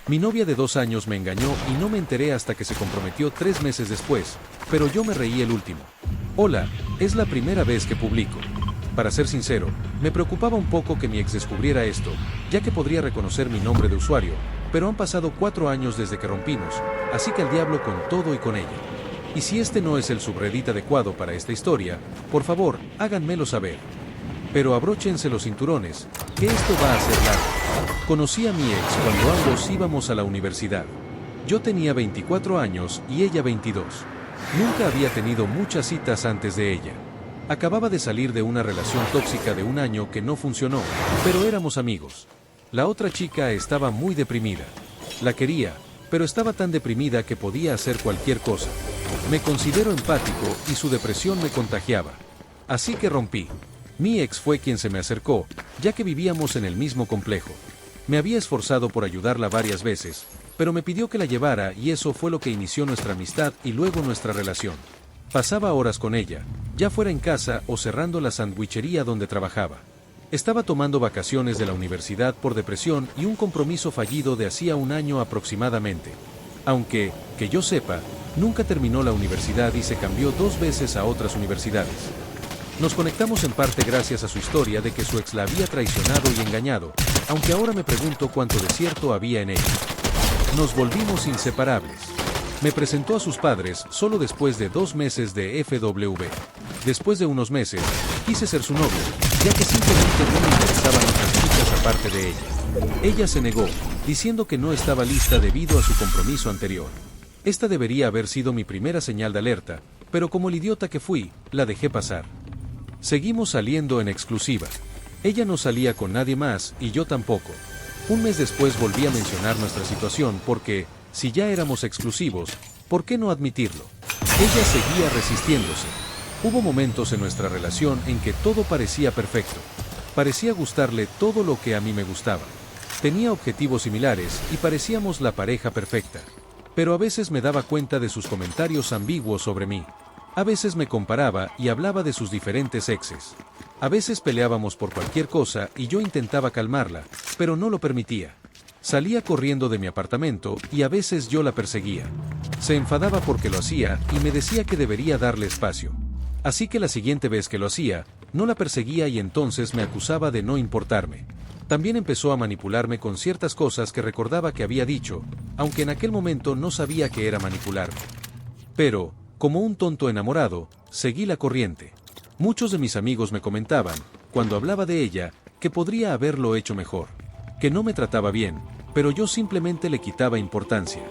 Mi novia de 2 años me engañó y no me enteré hasta que se comprometió 3 meses después, pero yo me reí el último. Hola, es la primera vez que publico. Para ser sincero, me preocupaba un poco que mi ex descubriera esto, ya que podría reconocer mi nombre de usuario, pero han pasado 4 años desde que rompimos, así que al diablo con todo y con ella. Y si este no es el subreddit adecuado para esta historia, por favor, háganmelo saber. Pero abróchense los cinturones, que esto va a ser largo. Conocí a mi ex cuando ambos íbamos a la universidad. Yo tenía 24 años y ella 22. Nunca había tenido muchas citas antes de ella. Acababa de salir de una relación tóxica de 1 año que no funcionó, pero éramos amigos. La otra chica estaba muy deprimida. La quería, pero estaba tan deprimida que podía hacer cualquier cosa. Me considero empático y su depresión me contagiaba. Así que rompí. Mi ex fue quien se me acercó, ya que vivíamos en el mismo complejo. Me había esforzado por ayudarla varias veces, pero me pidió que la llevara y eso fue lo que inició nuestra amistad y luego nuestra relación. Pasaba horas con ella, ya fuera en casa o cerrando la sandwichería donde trabajaba. Estaba tomando vacaciones de la universidad por depresión y un compromiso fallido de hacía 1 año aproximadamente. Aunque, que yo sepa, nunca terminó la universidad y se cambió 2 veces a otras universidades. Nos conectamos en parte gracias a su historia de que su ex la había traicionado y engañado, aunque ahora me pregunto cuánto de cierto había en ella. Nos volvimos inseparables. Me presentó a sus padres solo después de 2 meses de FW. Después de unos meses, quise ser su novio, ya que simplemente no me interesaban otras chicas aparte de ella. Ella se negó, diciendo que no estaba lista debido a su compromiso anterior. Esta debería haber sido mi primera señal de alerta, pero como el idiota que fui, la dejé pasar. Seguimos saliendo en exclusiva. Ella no salía con nadie más y yo tampoco. Un mes después volví a mencionar nuestra situación porque, si ya éramos exclusivos, ¿por qué no admitirlo? Ella seguía resistiéndose. Hubo momentos en nuestra relación en que todo parecía perfecto. Parecía gustarle todo lo que a mí me gustaba. Tenía objetivos similares y parecíamos la pareja perfecta. Pero a veces me daba cuenta de sus comentarios ambiguos sobre mí. A veces me comparaba y hablaba de sus diferentes exes. A veces peleábamos por cualquier cosa y yo intentaba calmarla, pero no lo permitía. Salía corriendo de mi apartamento y a veces yo la perseguía. Se enfadaba porque lo hacía y me decía que debería darle espacio. Así que la siguiente vez que lo hacía, no la perseguía y entonces me acusaba de no importarme. También empezó a manipularme con ciertas cosas que recordaba que había dicho, aunque en aquel momento no sabía que era manipularme. Pero, como un tonto enamorado, seguí la corriente. Muchos de mis amigos me comentaban, cuando hablaba de ella, que podría haberlo hecho mejor. Que no me trataba bien, pero yo simplemente le quitaba importancia.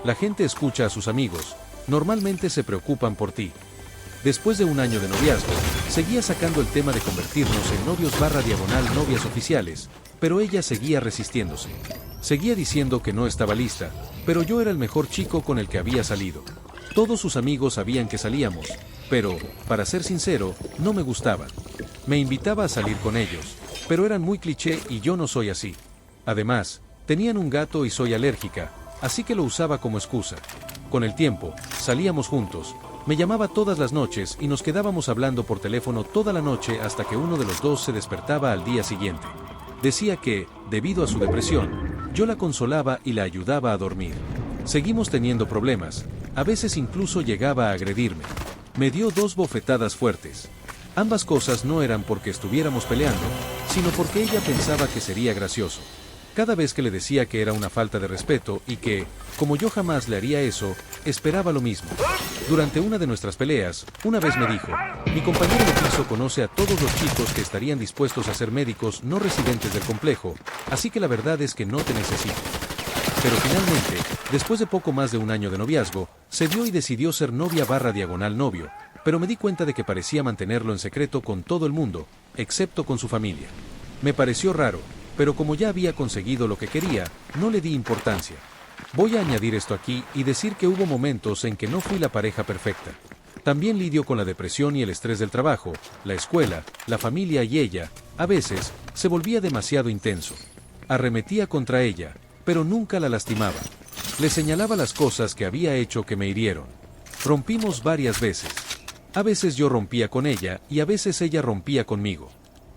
La gente escucha a sus amigos, normalmente se preocupan por ti. Después de 1 año de noviazgo, seguía sacando el tema de convertirnos en novios/novias oficiales, pero ella seguía resistiéndose. Seguía diciendo que no estaba lista, pero yo era el mejor chico con el que había salido. Todos sus amigos sabían que salíamos, pero, para ser sincero, no me gustaban. Me invitaba a salir con ellos, pero eran muy cliché y yo no soy así. Además, tenían un gato y soy alérgica, así que lo usaba como excusa. Con el tiempo, salíamos juntos, me llamaba todas las noches y nos quedábamos hablando por teléfono toda la noche hasta que uno de los dos se despertaba al día siguiente. Decía que, debido a su depresión, yo la consolaba y la ayudaba a dormir. Seguimos teniendo problemas, a veces incluso llegaba a agredirme. Me dio 2 bofetadas fuertes. Ambas cosas no eran porque estuviéramos peleando, sino porque ella pensaba que sería gracioso. Cada vez que le decía que era una falta de respeto y que, como yo jamás le haría eso, esperaba lo mismo. Durante una de nuestras peleas, una vez me dijo, mi compañero de piso conoce a todos los chicos que estarían dispuestos a ser médicos no residentes del complejo, así que la verdad es que no te necesito. Pero finalmente, después de poco más de 1 año de noviazgo, se dio y decidió ser novia/novio, pero me di cuenta de que parecía mantenerlo en secreto con todo el mundo, excepto con su familia. Me pareció raro, pero como ya había conseguido lo que quería, no le di importancia. Voy a añadir esto aquí y decir que hubo momentos en que no fui la pareja perfecta. También lidio con la depresión y el estrés del trabajo, la escuela, la familia y ella, a veces, se volvía demasiado intenso. Arremetía contra ella, pero nunca la lastimaba. Le señalaba las cosas que había hecho que me hirieron. Rompimos varias veces. A veces yo rompía con ella y a veces ella rompía conmigo.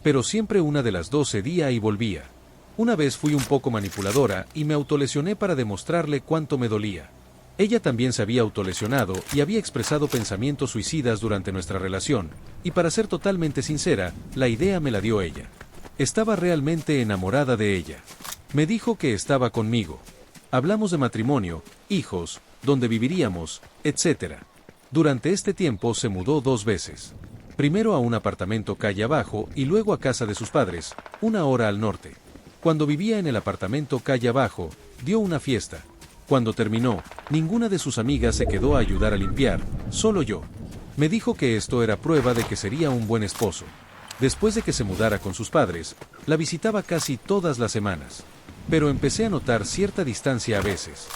Pero siempre una de las dos cedía y volvía. Una vez fui un poco manipuladora y me autolesioné para demostrarle cuánto me dolía. Ella también se había autolesionado y había expresado pensamientos suicidas durante nuestra relación, y para ser totalmente sincera, la idea me la dio ella. Estaba realmente enamorada de ella. Me dijo que estaba conmigo. Hablamos de matrimonio, hijos, dónde viviríamos, etc. Durante este tiempo se mudó 2 veces. Primero a un apartamento calle abajo y luego a casa de sus padres, 1 hora al norte. Cuando vivía en el apartamento calle abajo, dio una fiesta. Cuando terminó, ninguna de sus amigas se quedó a ayudar a limpiar, solo yo. Me dijo que esto era prueba de que sería un buen esposo. Después de que se mudara con sus padres, la visitaba casi todas las semanas. Pero empecé a notar cierta distancia a veces.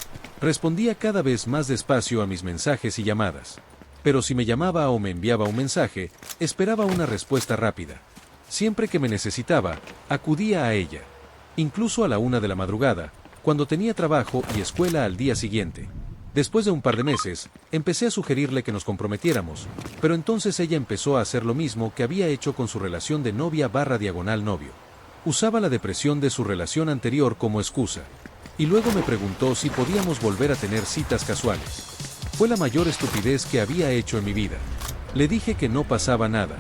Respondía cada vez más despacio a mis mensajes y llamadas. Pero si me llamaba o me enviaba un mensaje, esperaba una respuesta rápida. Siempre que me necesitaba, acudía a ella. Incluso a la 1 de la madrugada, cuando tenía trabajo y escuela al día siguiente. Después de un par de meses, empecé a sugerirle que nos comprometiéramos, pero entonces ella empezó a hacer lo mismo que había hecho con su relación de novia/novio. Usaba la depresión de su relación anterior como excusa. Y luego me preguntó si podíamos volver a tener citas casuales. Fue la mayor estupidez que había hecho en mi vida. Le dije que no pasaba nada.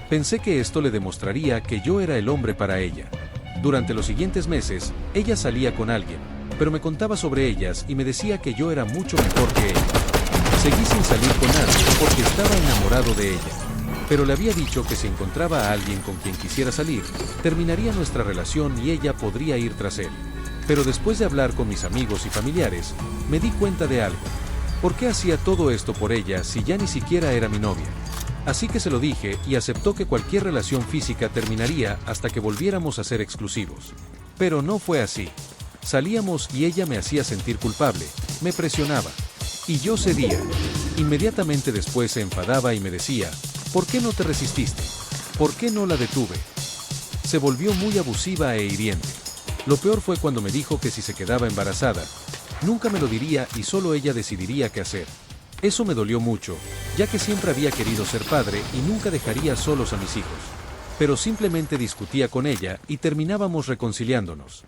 Pensé que esto le demostraría que yo era el hombre para ella. Durante los siguientes meses, ella salía con alguien, pero me contaba sobre ellas y me decía que yo era mucho mejor que ella. Seguí sin salir con nadie porque estaba enamorado de ella. Pero le había dicho que si encontraba a alguien con quien quisiera salir, terminaría nuestra relación y ella podría ir tras él. Pero después de hablar con mis amigos y familiares, me di cuenta de algo. ¿Por qué hacía todo esto por ella si ya ni siquiera era mi novia? Así que se lo dije y aceptó que cualquier relación física terminaría hasta que volviéramos a ser exclusivos. Pero no fue así. Salíamos y ella me hacía sentir culpable, me presionaba. Y yo cedía. Inmediatamente después se enfadaba y me decía, ¿por qué no te resististe? ¿Por qué no la detuve? Se volvió muy abusiva e hiriente. Lo peor fue cuando me dijo que si se quedaba embarazada, nunca me lo diría y solo ella decidiría qué hacer. Eso me dolió mucho, ya que siempre había querido ser padre y nunca dejaría solos a mis hijos. Pero simplemente discutía con ella y terminábamos reconciliándonos.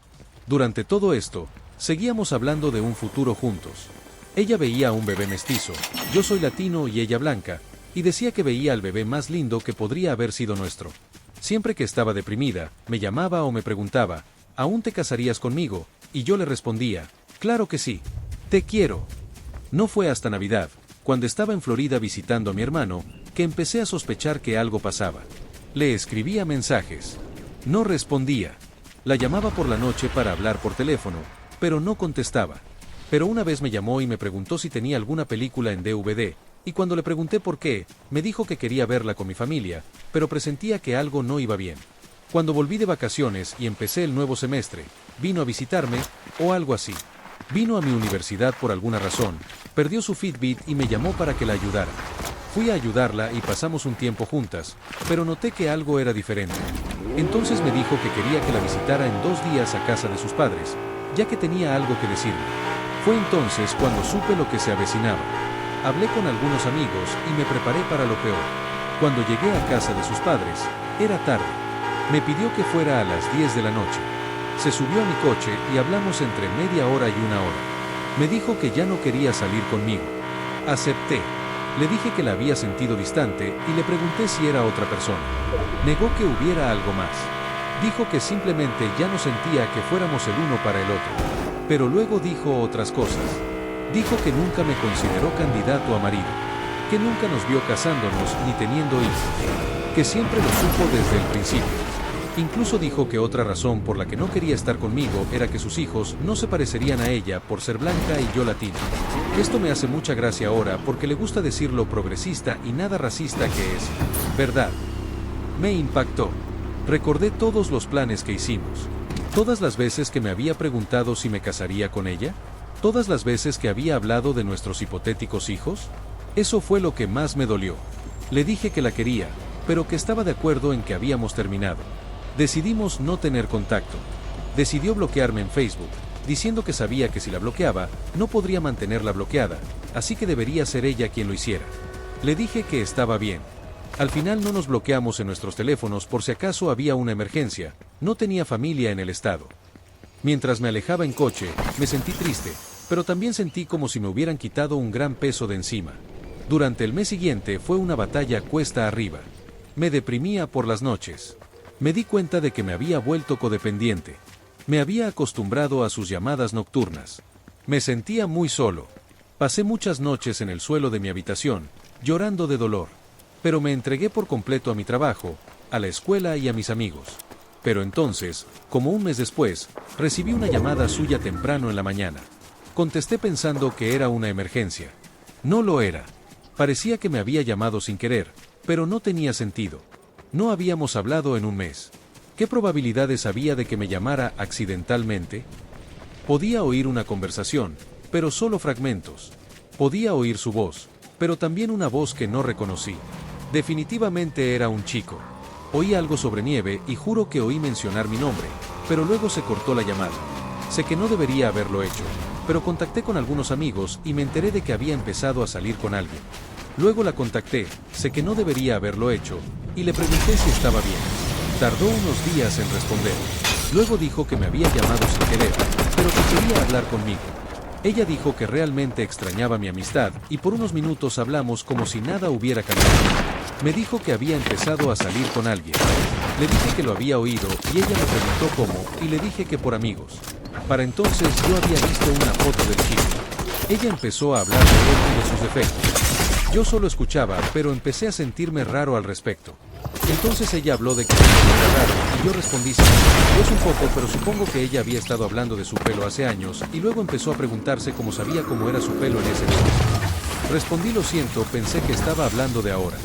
Durante todo esto, seguíamos hablando de un futuro juntos. Ella veía a un bebé mestizo, yo soy latino y ella blanca, y decía que veía al bebé más lindo que podría haber sido nuestro. Siempre que estaba deprimida, me llamaba o me preguntaba, ¿aún te casarías conmigo? Y yo le respondía, claro que sí, te quiero. No fue hasta Navidad, cuando estaba en Florida visitando a mi hermano, que empecé a sospechar que algo pasaba. Le escribía mensajes. No respondía. La llamaba por la noche para hablar por teléfono, pero no contestaba. Pero una vez me llamó y me preguntó si tenía alguna película en DVD, y cuando le pregunté por qué, me dijo que quería verla con mi familia, pero presentía que algo no iba bien. Cuando volví de vacaciones y empecé el nuevo semestre, vino a visitarme, o algo así. Vino a mi universidad por alguna razón, perdió su Fitbit y me llamó para que la ayudara. Fui a ayudarla y pasamos un tiempo juntas, pero noté que algo era diferente. Entonces me dijo que quería que la visitara en 2 días a casa de sus padres, ya que tenía algo que decirme. Fue entonces cuando supe lo que se avecinaba. Hablé con algunos amigos y me preparé para lo peor. Cuando llegué a casa de sus padres, era tarde. Me pidió que fuera a las 10 de la noche. Se subió a mi coche y hablamos entre media hora y 1 hora. Me dijo que ya no quería salir conmigo. Acepté. Le dije que la había sentido distante y le pregunté si era otra persona. Negó que hubiera algo más. Dijo que simplemente ya no sentía que fuéramos el uno para el otro. Pero luego dijo otras cosas. Dijo que nunca me consideró candidato a marido. Que nunca nos vio casándonos ni teniendo hijos. Que siempre lo supo desde el principio. Incluso dijo que otra razón por la que no quería estar conmigo era que sus hijos no se parecerían a ella por ser blanca y yo latino. Esto me hace mucha gracia ahora porque le gusta decir lo progresista y nada racista que es. ¿Verdad? Me impactó. Recordé todos los planes que hicimos. Todas las veces que me había preguntado si me casaría con ella. Todas las veces que había hablado de nuestros hipotéticos hijos. Eso fue lo que más me dolió. Le dije que la quería, pero que estaba de acuerdo en que habíamos terminado. Decidimos no tener contacto. Decidió bloquearme en Facebook, diciendo que sabía que si la bloqueaba, no podría mantenerla bloqueada, así que debería ser ella quien lo hiciera. Le dije que estaba bien. Al final no nos bloqueamos en nuestros teléfonos por si acaso había una emergencia, no tenía familia en el estado. Mientras me alejaba en coche, me sentí triste, pero también sentí como si me hubieran quitado un gran peso de encima. Durante el mes siguiente fue una batalla cuesta arriba. Me deprimía por las noches. Me di cuenta de que me había vuelto codependiente. Me había acostumbrado a sus llamadas nocturnas. Me sentía muy solo. Pasé muchas noches en el suelo de mi habitación, llorando de dolor. Pero me entregué por completo a mi trabajo, a la escuela y a mis amigos. Pero entonces, como un mes después, recibí una llamada suya temprano en la mañana. Contesté pensando que era una emergencia. No lo era. Parecía que me había llamado sin querer, pero no tenía sentido. No habíamos hablado en un mes. ¿Qué probabilidades había de que me llamara accidentalmente? Podía oír una conversación, pero solo fragmentos. Podía oír su voz, pero también una voz que no reconocí. Definitivamente era un chico. Oí algo sobre nieve y juro que oí mencionar mi nombre, pero luego se cortó la llamada. Sé que no debería haberlo hecho, pero contacté con algunos amigos y me enteré de que había empezado a salir con alguien. Luego la contacté, sé que no debería haberlo hecho, y le pregunté si estaba bien. Tardó unos días en responder. Luego dijo que me había llamado sin querer, pero que quería hablar conmigo. Ella dijo que realmente extrañaba mi amistad, y por unos minutos hablamos como si nada hubiera cambiado. Me dijo que había empezado a salir con alguien. Le dije que lo había oído, y ella me preguntó cómo, y le dije que por amigos. Para entonces yo había visto una foto del chico. Ella empezó a hablar de él y de sus defectos. Yo solo escuchaba, pero empecé a sentirme raro al respecto. Entonces ella habló de que era raro, y yo respondí sí. Es un poco, pero supongo que ella había estado hablando de su pelo hace años, y luego empezó a preguntarse cómo sabía cómo era su pelo en ese entonces. Respondí lo siento, pensé que estaba hablando de ahora.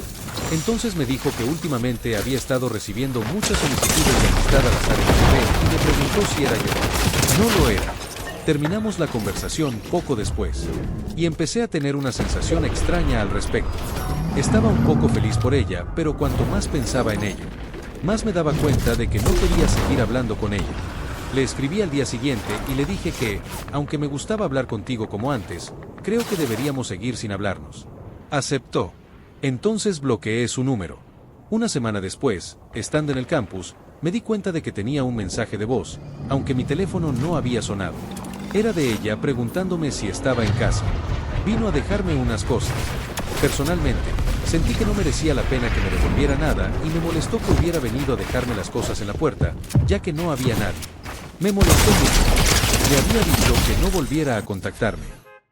Entonces me dijo que últimamente había estado recibiendo muchas solicitudes de amistad al azar en el bebé, y me preguntó si era yo. No lo era. Terminamos la conversación poco después, y empecé a tener una sensación extraña al respecto. Estaba un poco feliz por ella, pero cuanto más pensaba en ello, más me daba cuenta de que no quería seguir hablando con ella. Le escribí al día siguiente y le dije que, aunque me gustaba hablar contigo como antes, creo que deberíamos seguir sin hablarnos. Aceptó. Entonces bloqueé su número. Una semana después, estando en el campus, me di cuenta de que tenía un mensaje de voz, aunque mi teléfono no había sonado. Era de ella preguntándome si estaba en casa. Vino a dejarme unas cosas. Personalmente, sentí que no merecía la pena que me devolviera nada y me molestó que hubiera venido a dejarme las cosas en la puerta, ya que no había nadie. Me molestó mucho. Le había dicho que no volviera a contactarme.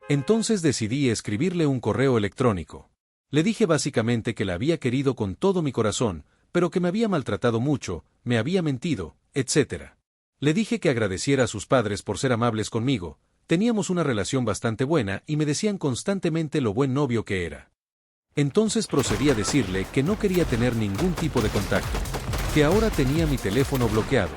Entonces decidí escribirle un correo electrónico. Le dije básicamente que la había querido con todo mi corazón, pero que me había maltratado mucho, me había mentido, etc. Le dije que agradeciera a sus padres por ser amables conmigo. Teníamos una relación bastante buena y me decían constantemente lo buen novio que era. Entonces procedí a decirle que no quería tener ningún tipo de contacto, que ahora tenía mi teléfono bloqueado.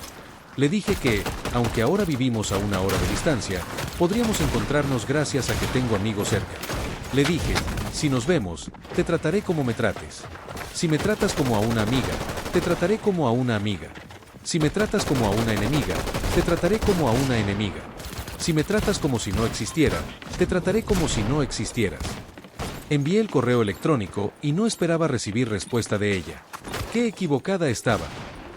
Le dije que, aunque ahora vivimos a 1 hora de distancia, podríamos encontrarnos gracias a que tengo amigos cerca. Le dije, si nos vemos, te trataré como me trates. Si me tratas como a una amiga, te trataré como a una amiga. Si me tratas como a una enemiga, te trataré como a una enemiga. Si me tratas como si no existiera, te trataré como si no existieras. Envié el correo electrónico y no esperaba recibir respuesta de ella. ¡Qué equivocada estaba!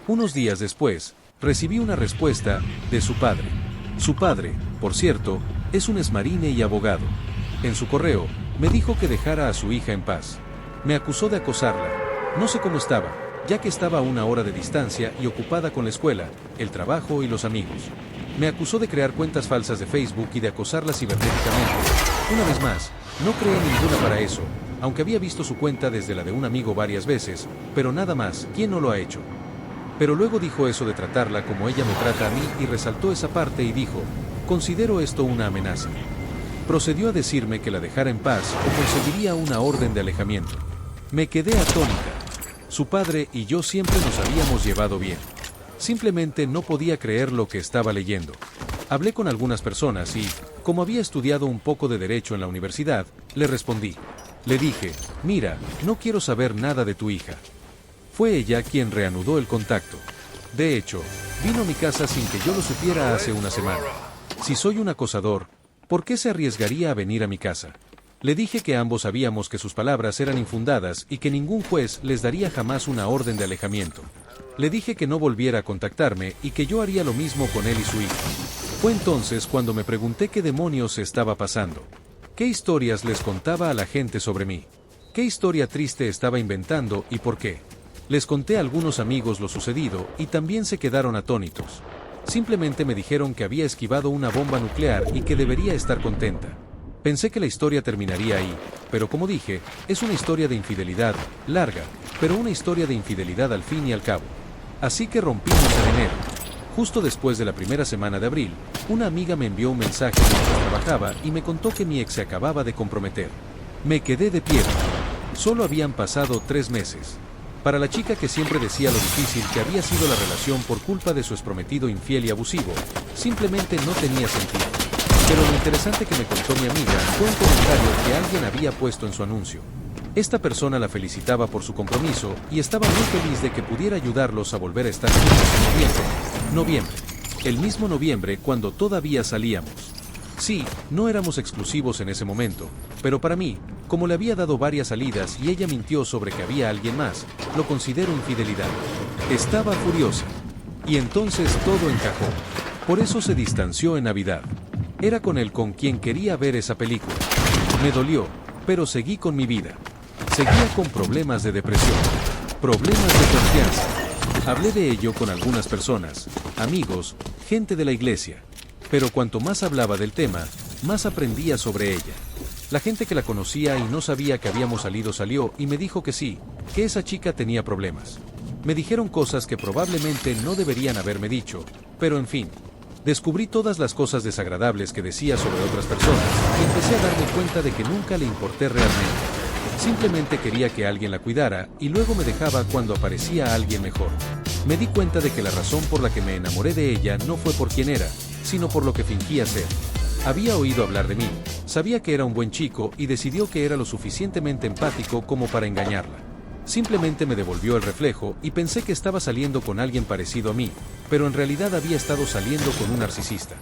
Unos días después, recibí una respuesta de su padre. Su padre, por cierto, es un exmarine y abogado. En su correo, me dijo que dejara a su hija en paz. Me acusó de acosarla. No sé cómo estaba, ya que estaba a 1 hora de distancia y ocupada con la escuela, el trabajo y los amigos. Me acusó de crear cuentas falsas de Facebook y de acosarla cibernéticamente. Una vez más, no creé ninguna para eso, aunque había visto su cuenta desde la de un amigo varias veces, pero nada más, ¿quién no lo ha hecho? Pero luego dijo eso de tratarla como ella me trata a mí y resaltó esa parte y dijo, considero esto una amenaza. Procedió a decirme que la dejara en paz o conseguiría una orden de alejamiento. Me quedé atónita. Su padre y yo siempre nos habíamos llevado bien. Simplemente no podía creer lo que estaba leyendo. Hablé con algunas personas y, como había estudiado un poco de derecho en la universidad, le respondí. Le dije, mira, no quiero saber nada de tu hija. Fue ella quien reanudó el contacto. De hecho, vino a mi casa sin que yo lo supiera hace una semana. Si soy un acosador, ¿por qué se arriesgaría a venir a mi casa? Le dije que ambos sabíamos que sus palabras eran infundadas y que ningún juez les daría jamás una orden de alejamiento. Le dije que no volviera a contactarme y que yo haría lo mismo con él y su hijo. Fue entonces cuando me pregunté qué demonios estaba pasando. ¿Qué historias les contaba a la gente sobre mí? ¿Qué historia triste estaba inventando y por qué? Les conté a algunos amigos lo sucedido y también se quedaron atónitos. Simplemente me dijeron que había esquivado una bomba nuclear y que debería estar contenta. Pensé que la historia terminaría ahí, pero como dije, es una historia de infidelidad, larga, pero una historia de infidelidad al fin y al cabo. Así que rompimos en enero. Justo después de la primera semana de abril, una amiga me envió un mensaje mientras trabajaba y me contó que mi ex se acababa de comprometer. Me quedé de piedra. Solo habían pasado 3 meses. Para la chica que siempre decía lo difícil que había sido la relación por culpa de su exprometido infiel y abusivo, simplemente no tenía sentido. Pero lo interesante que me contó mi amiga fue un comentario que alguien había puesto en su anuncio. Esta persona la felicitaba por su compromiso y estaba muy feliz de que pudiera ayudarlos a volver a estar juntos en noviembre. El mismo noviembre cuando todavía salíamos. Sí, no éramos exclusivos en ese momento, pero para mí, como le había dado varias salidas y ella mintió sobre que había alguien más, lo considero infidelidad. Estaba furiosa. Y entonces todo encajó. Por eso se distanció en Navidad. Era con él con quien quería ver esa película. Me dolió, pero seguí con mi vida. Seguía con problemas de depresión, problemas de confianza. Hablé de ello con algunas personas, amigos, gente de la iglesia. Pero cuanto más hablaba del tema, más aprendía sobre ella. La gente que la conocía y no sabía que habíamos salido salió y me dijo que sí, que esa chica tenía problemas. Me dijeron cosas que probablemente no deberían haberme dicho, pero en fin. Descubrí todas las cosas desagradables que decía sobre otras personas y empecé a darme cuenta de que nunca le importé realmente. Simplemente quería que alguien la cuidara y luego me dejaba cuando aparecía alguien mejor. Me di cuenta de que la razón por la que me enamoré de ella no fue por quién era, sino por lo que fingía ser. Había oído hablar de mí, sabía que era un buen chico y decidió que era lo suficientemente empático como para engañarla. Simplemente me devolvió el reflejo y pensé que estaba saliendo con alguien parecido a mí, pero en realidad había estado saliendo con un narcisista.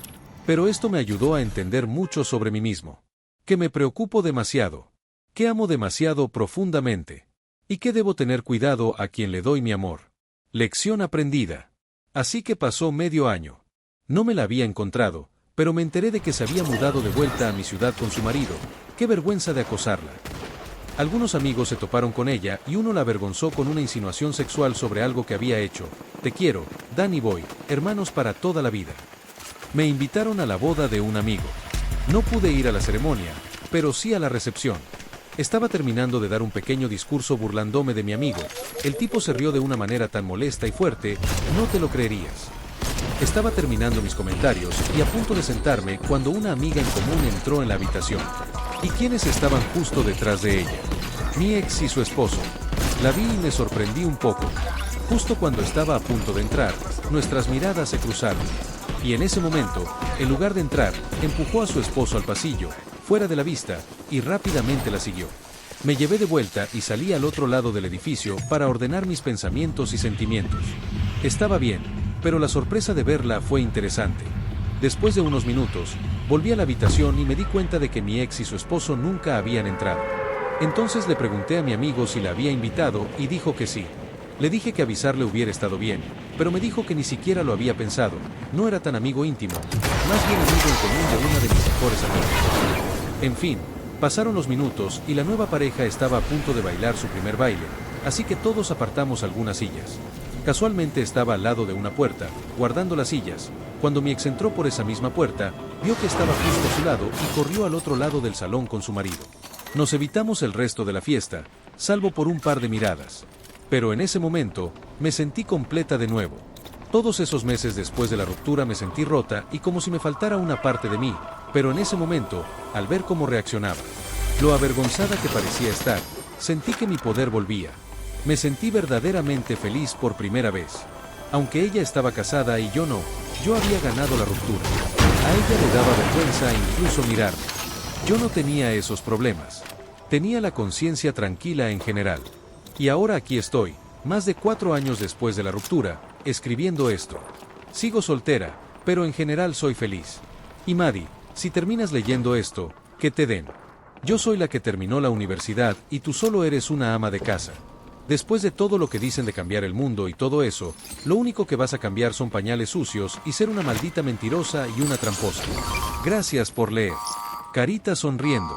Pero esto me ayudó a entender mucho sobre mí mismo. Que me preocupo demasiado. Que amo demasiado profundamente. Y que debo tener cuidado a quien le doy mi amor. Lección aprendida. Así que pasó medio año. No me la había encontrado, pero me enteré de que se había mudado de vuelta a mi ciudad con su marido. Qué vergüenza de acosarla. Algunos amigos se toparon con ella y uno la avergonzó con una insinuación sexual sobre algo que había hecho. Te quiero, Dan y Boy, hermanos para toda la vida. Me invitaron a la boda de un amigo. No pude ir a la ceremonia, pero sí a la recepción. Estaba terminando de dar un pequeño discurso burlándome de mi amigo. El tipo se rió de una manera tan molesta y fuerte, no te lo creerías. Estaba terminando mis comentarios y a punto de sentarme cuando una amiga en común entró en la habitación. ¿Y quiénes estaban justo detrás de ella? Mi ex y su esposo. La vi y me sorprendí un poco. Justo cuando estaba a punto de entrar, nuestras miradas se cruzaron. Y en ese momento, en lugar de entrar, empujó a su esposo al pasillo, fuera de la vista, y rápidamente la siguió. Me llevé de vuelta y salí al otro lado del edificio para ordenar mis pensamientos y sentimientos. Estaba bien, pero la sorpresa de verla fue interesante. Después de unos minutos, volví a la habitación y me di cuenta de que mi ex y su esposo nunca habían entrado. Entonces le pregunté a mi amigo si la había invitado y dijo que sí. Le dije que avisarle hubiera estado bien, pero me dijo que ni siquiera lo había pensado, no era tan amigo íntimo, más bien amigo en común de una de mis mejores amigas. En fin, pasaron los minutos y la nueva pareja estaba a punto de bailar su primer baile, así que todos apartamos algunas sillas. Casualmente estaba al lado de una puerta, guardando las sillas. Cuando mi ex entró por esa misma puerta, vio que estaba justo a su lado y corrió al otro lado del salón con su marido. Nos evitamos el resto de la fiesta, salvo por un par de miradas. Pero en ese momento, me sentí completa de nuevo. Todos esos meses después de la ruptura me sentí rota y como si me faltara una parte de mí, pero en ese momento, al ver cómo reaccionaba, lo avergonzada que parecía estar, sentí que mi poder volvía. Me sentí verdaderamente feliz por primera vez. Aunque ella estaba casada y yo no, yo había ganado la ruptura. A ella le daba vergüenza incluso mirarme. Yo no tenía esos problemas. Tenía la conciencia tranquila en general. Y ahora aquí estoy, más de 4 años después de la ruptura, escribiendo esto. Sigo soltera, pero en general soy feliz. Y Maddie, si terminas leyendo esto, que te den. Yo soy la que terminó la universidad y tú solo eres una ama de casa. Después de todo lo que dicen de cambiar el mundo y todo eso, lo único que vas a cambiar son pañales sucios y ser una maldita mentirosa y una tramposa. Gracias por leer. Carita sonriendo.